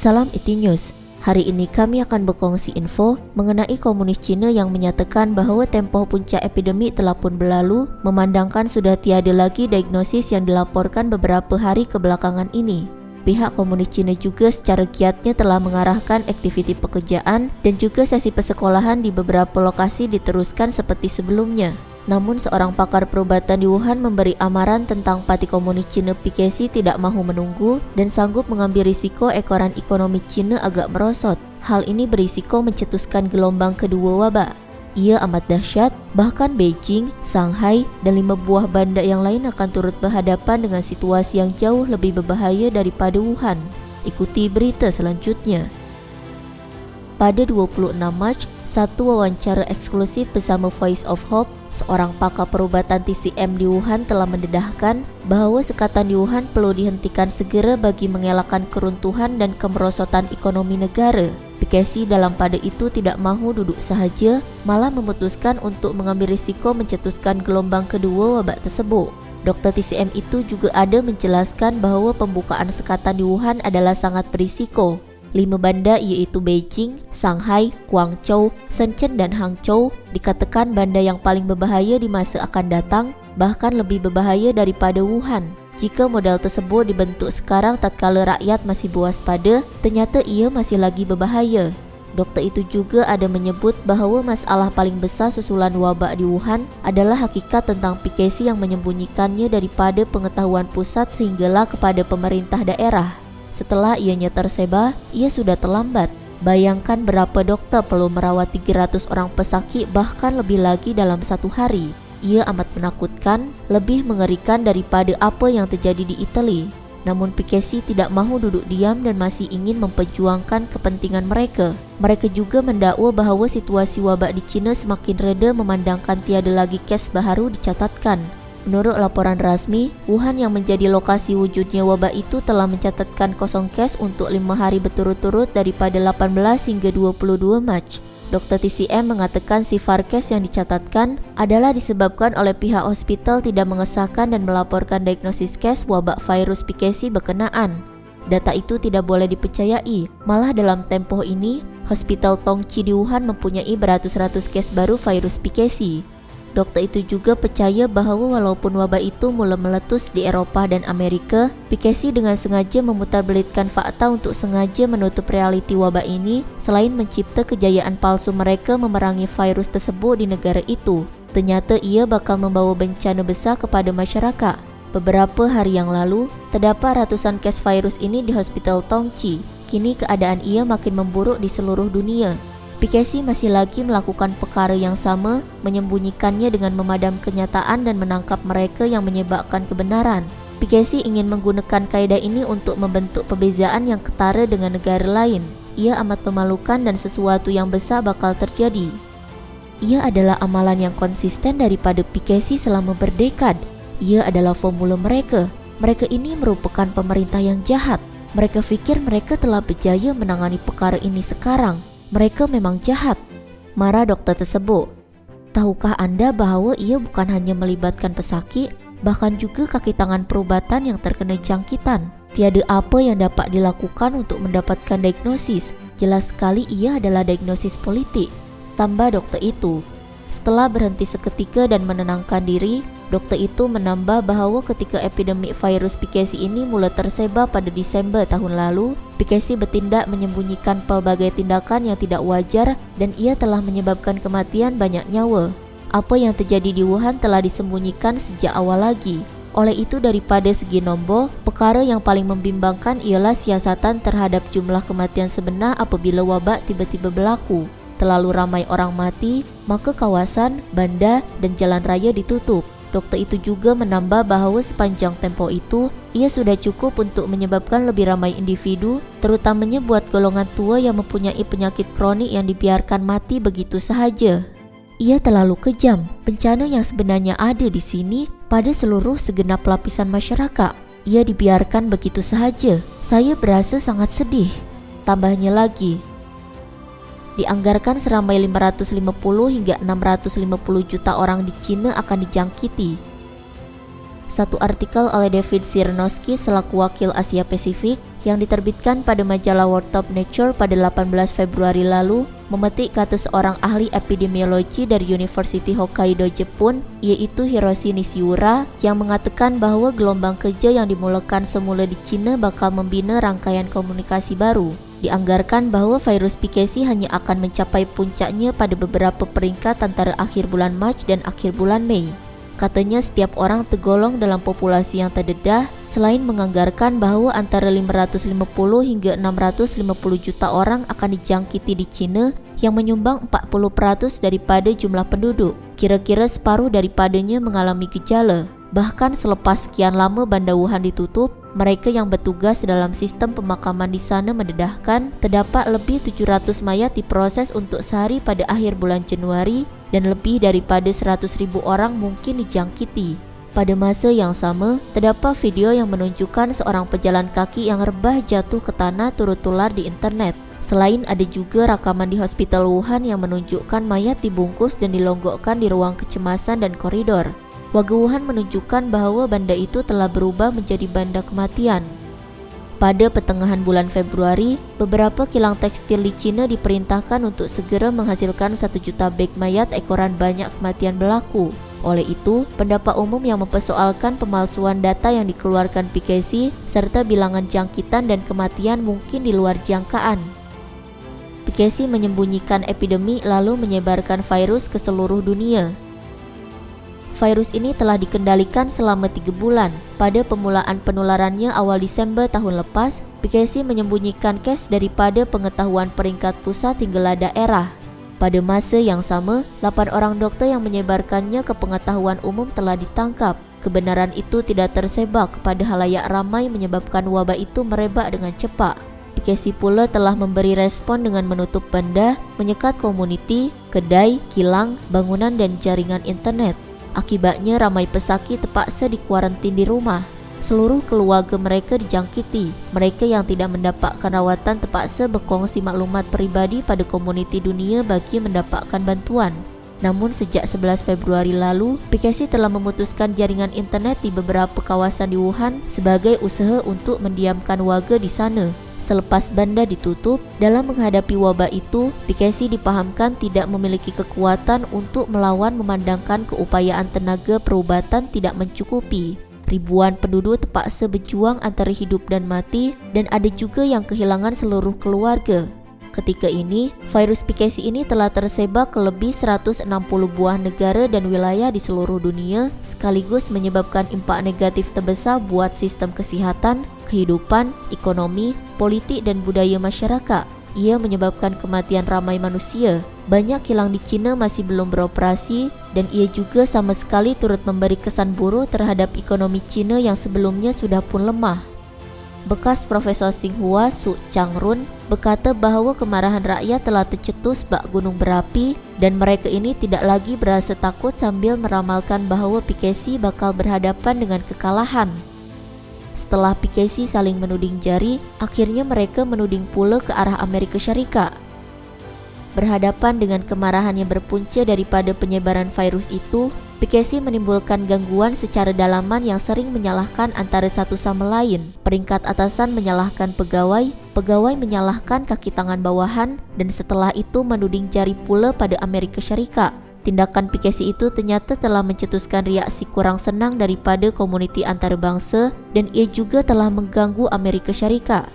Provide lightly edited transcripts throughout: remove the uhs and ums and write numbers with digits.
Salam IT News. Hari ini kami akan berkongsi info mengenai komunis Cina yang menyatakan bahawa tempoh puncak epidemik telah pun berlalu, memandangkan sudah tiada lagi diagnosis yang dilaporkan beberapa hari kebelakangan ini. Pihak komunis Cina juga secara giatnya telah mengarahkan aktiviti pekerjaan dan juga sesi persekolahan di beberapa lokasi diteruskan seperti sebelumnya. Namun seorang pakar perubatan di Wuhan memberi amaran tentang Parti Komunis Cina PKC tidak mahu menunggu dan sanggup mengambil risiko ekoran ekonomi Cina agak merosot. Hal ini berisiko mencetuskan gelombang kedua wabak. Ia amat dahsyat, bahkan Beijing, Shanghai, dan 5 buah bandar yang lain akan turut berhadapan dengan situasi yang jauh lebih berbahaya daripada Wuhan. Ikuti berita selanjutnya. Pada 26 Mac, satu wawancara eksklusif bersama Voice of Hope, seorang pakar perubatan TCM di Wuhan telah mendedahkan bahawa sekatan di Wuhan perlu dihentikan segera bagi mengelakkan keruntuhan dan kemerosotan ekonomi negara. PKC dalam pada itu tidak mahu duduk sahaja, malah memutuskan untuk mengambil risiko mencetuskan gelombang kedua wabak tersebut. Dr. TCM itu juga ada menjelaskan bahawa pembukaan sekatan di Wuhan adalah sangat berisiko. 5 bandar iaitu Beijing, Shanghai, Guangzhou, Shenzhen dan Hangzhou dikatakan bandar yang paling berbahaya di masa akan datang, bahkan lebih berbahaya daripada Wuhan. Jika model tersebut dibentuk sekarang tatkala rakyat masih berwaspada, ternyata ia masih lagi berbahaya. Doktor itu juga ada menyebut bahawa masalah paling besar susulan wabak di Wuhan adalah hakikat tentang PKC yang menyembunyikannya daripada pengetahuan pusat sehinggalah kepada pemerintah daerah. Setelah ianya tersebar, ia sudah terlambat. Bayangkan berapa dokter perlu merawat 300 orang pesakit bahkan lebih lagi dalam satu hari. Ia amat menakutkan, lebih mengerikan daripada apa yang terjadi di Itali. Namun PKC tidak mahu duduk diam dan masih ingin memperjuangkan kepentingan mereka. Mereka juga mendakwa bahawa situasi wabak di China semakin reda memandangkan tiada lagi kes baharu dicatatkan. Menurut laporan rasmi, Wuhan yang menjadi lokasi wujudnya wabak itu telah mencatatkan kosong kes untuk 5 hari berturut-turut daripada 18 hingga 22 Mac. Dr. TCM mengatakan sifar kes yang dicatatkan adalah disebabkan oleh pihak hospital tidak mengesahkan dan melaporkan diagnosis kes wabak virus PKC berkenaan. Data itu tidak boleh dipercayai, malah dalam tempoh ini, Hospital Tongji di Wuhan mempunyai beratus-ratus kes baru virus PKC. Dokter itu juga percaya bahawa walaupun wabak itu mula meletus di Eropah dan Amerika, PKC dengan sengaja memutarbelitkan fakta untuk sengaja menutup realiti wabak ini selain mencipta kejayaan palsu mereka memerangi virus tersebut di negara itu. Ternyata ia bakal membawa bencana besar kepada masyarakat. Beberapa hari yang lalu, terdapat ratusan kes virus ini di Hospital Tongji. Kini keadaan ia makin memburuk di seluruh dunia. PKC masih lagi melakukan perkara yang sama, menyembunyikannya dengan memadam kenyataan dan menangkap mereka yang menyebabkan kebenaran. PKC ingin menggunakan kaedah ini untuk membentuk perbezaan yang ketara dengan negara lain. Ia amat memalukan dan sesuatu yang besar bakal terjadi. Ia adalah amalan yang konsisten daripada PKC selama berdekad. Ia adalah formula mereka. Mereka ini merupakan pemerintah yang jahat. Mereka fikir mereka telah berjaya menangani perkara ini sekarang. Mereka memang jahat, marah dokter tersebut. Tahukah anda bahawa ia bukan hanya melibatkan pesakit, bahkan juga kaki tangan perubatan yang terkena jangkitan. Tiada apa yang dapat dilakukan untuk mendapatkan diagnosis. Jelas sekali ia adalah diagnosis politik, tambah dokter itu. Setelah berhenti seketika dan menenangkan diri, dokter itu menambah bahawa ketika epidemik virus PKC ini mula tersebar pada Disember tahun lalu, PKC bertindak menyembunyikan pelbagai tindakan yang tidak wajar dan ia telah menyebabkan kematian banyak nyawa. Apa yang terjadi di Wuhan telah disembunyikan sejak awal lagi. Oleh itu daripada segi nombor, perkara yang paling membimbangkan ialah siasatan terhadap jumlah kematian sebenar apabila wabak tiba-tiba berlaku. Terlalu ramai orang mati, maka kawasan, bandar dan jalan raya ditutup. Dokter itu juga menambah bahawa sepanjang tempoh itu, ia sudah cukup untuk menyebabkan lebih ramai individu, terutamanya buat golongan tua yang mempunyai penyakit kronik yang dibiarkan mati begitu sahaja. Ia terlalu kejam. Bencana yang sebenarnya ada di sini pada seluruh segenap lapisan masyarakat. Ia dibiarkan begitu sahaja. Saya berasa sangat sedih. Tambahnya lagi, dianggarkan seramai 550 hingga 650 juta orang di China akan dijangkiti. Satu artikel oleh David Sirnowski selaku wakil Asia Pasifik yang diterbitkan pada majalah World of Nature pada 18 Februari lalu memetik kata seorang ahli epidemiologi dari University Hokkaido, Jepun, yaitu Hiroshi Nishiura, yang mengatakan bahwa gelombang kerja yang dimulakan semula di Cina bakal membina rangkaian komunikasi baru. Dianggarkan bahwa virus PKC hanya akan mencapai puncaknya pada beberapa peringkat antara akhir bulan Mac dan akhir bulan Mei. Katanya setiap orang tergolong dalam populasi yang terdedah, selain menganggarkan bahwa antara 550 hingga 650 juta orang akan dijangkiti di Cina yang menyumbang 40% daripada jumlah penduduk. Kira-kira separuh daripadanya mengalami gejala. Bahkan selepas sekian lama bandar Wuhan ditutup, mereka yang bertugas dalam sistem pemakaman di sana mendedahkan terdapat lebih 700 mayat diproses untuk sehari pada akhir bulan Januari dan lebih daripada 100.000 orang mungkin dijangkiti. Pada masa yang sama, terdapat video yang menunjukkan seorang pejalan kaki yang rebah jatuh ke tanah turut tular di internet. Selain ada juga rakaman di Hospital Wuhan yang menunjukkan mayat dibungkus dan dilonggokkan di ruang kecemasan dan koridor. Warga Wuhan menunjukkan bahwa bandar itu telah berubah menjadi bandar kematian. Pada pertengahan bulan Februari, beberapa kilang tekstil di Cina diperintahkan untuk segera menghasilkan 1 juta beg mayat ekoran banyak kematian berlaku. Oleh itu, pendapat umum yang mempersoalkan pemalsuan data yang dikeluarkan PKC serta bilangan jangkitan dan kematian mungkin di luar jangkaan. PKC menyembunyikan epidemi lalu menyebarkan virus ke seluruh dunia. Virus ini telah dikendalikan selama 3 bulan. Pada pemulaan penularannya awal Desember tahun lepas, PKC menyembunyikan kes daripada pengetahuan peringkat pusat hinggalah daerah. Pada masa yang sama, 8 orang dokter yang menyebarkannya ke pengetahuan umum telah ditangkap. Kebenaran itu tidak tersebar kepada halayak ramai menyebabkan wabah itu merebak dengan cepat. PKC pula telah memberi respon dengan menutup bandar, menyekat komuniti, kedai, kilang, bangunan dan jaringan internet. Akibatnya ramai pesakit terpaksa dikuarantin di rumah. Seluruh keluarga mereka dijangkiti. Mereka yang tidak mendapatkan rawatan terpaksa berkongsi maklumat peribadi pada komuniti dunia bagi mendapatkan bantuan. Namun sejak 11 Februari lalu, PKC telah memutuskan jaringan internet di beberapa kawasan di Wuhan sebagai usaha untuk mendiamkan warga di sana. Selepas bandar ditutup, dalam menghadapi wabah itu, PKC dipahamkan tidak memiliki kekuatan untuk melawan memandangkan keupayaan tenaga perubatan tidak mencukupi. Ribuan penduduk terpaksa berjuang antara hidup dan mati dan ada juga yang kehilangan seluruh keluarga. Ketika ini, virus PKC ini telah tersebar ke lebih 160 buah negara dan wilayah di seluruh dunia, sekaligus menyebabkan impak negatif terbesar buat sistem kesihatan, kehidupan, ekonomi, politik dan budaya masyarakat. Ia menyebabkan kematian ramai manusia. Banyak kilang di Cina masih belum beroperasi dan ia juga sama sekali turut memberi kesan buruk terhadap ekonomi Cina yang sebelumnya sudah pun lemah. Bekas Profesor Tsinghua Su Changrun berkata bahawa kemarahan rakyat telah tercetus bak gunung berapi dan mereka ini tidak lagi berasa takut sambil meramalkan bahawa PKC bakal berhadapan dengan kekalahan. Setelah PKC saling menuding jari, akhirnya mereka menuding pula ke arah Amerika Syarikat. Berhadapan dengan kemarahan yang berpunca daripada penyebaran virus itu, PKC menimbulkan gangguan secara dalaman yang sering menyalahkan antara satu sama lain. Peringkat atasan menyalahkan pegawai, pegawai menyalahkan kaki tangan bawahan, dan setelah itu menuding jari pula pada Amerika Syarikat. Tindakan PKC itu ternyata telah mencetuskan reaksi kurang senang daripada komuniti antarabangsa dan ia juga telah mengganggu Amerika Syarikat.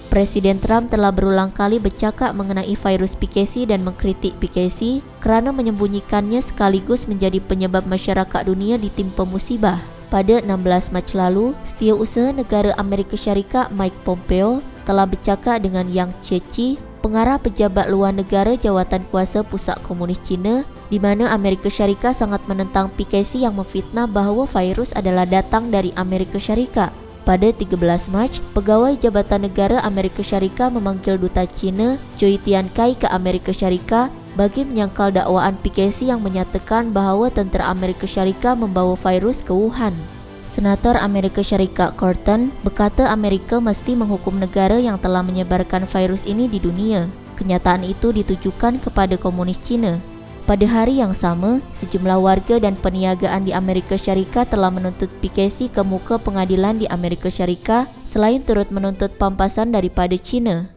Presiden Trump telah berulang kali bercakap mengenai virus PKC dan mengkritik PKC kerana menyembunyikannya sekaligus menjadi penyebab masyarakat dunia ditimpa musibah. Pada 16 Mac lalu, Setiausaha Negara Amerika Syarikat Mike Pompeo telah bercakap dengan Yang Jiechi, pengarah pejabat luar negara jawatan kuasa Pusat Komunis Cina, di mana Amerika Syarikat sangat menentang PKC yang memfitnah bahawa virus adalah datang dari Amerika Syarikat. Pada 13 Mac, pegawai Jabatan Negara Amerika Syarikat memanggil Duta Cina, Choi Tian-kai ke Amerika Syarikat bagi menyangkal dakwaan PKC yang menyatakan bahawa tentera Amerika Syarikat membawa virus ke Wuhan. Senator Amerika Syarikat Corton berkata Amerika mesti menghukum negara yang telah menyebarkan virus ini di dunia. Kenyataan itu ditujukan kepada komunis Cina. Pada hari yang sama, sejumlah warga dan perniagaan di Amerika Syarikat telah menuntut PKC ke muka pengadilan di Amerika Syarikat selain turut menuntut pampasan daripada China.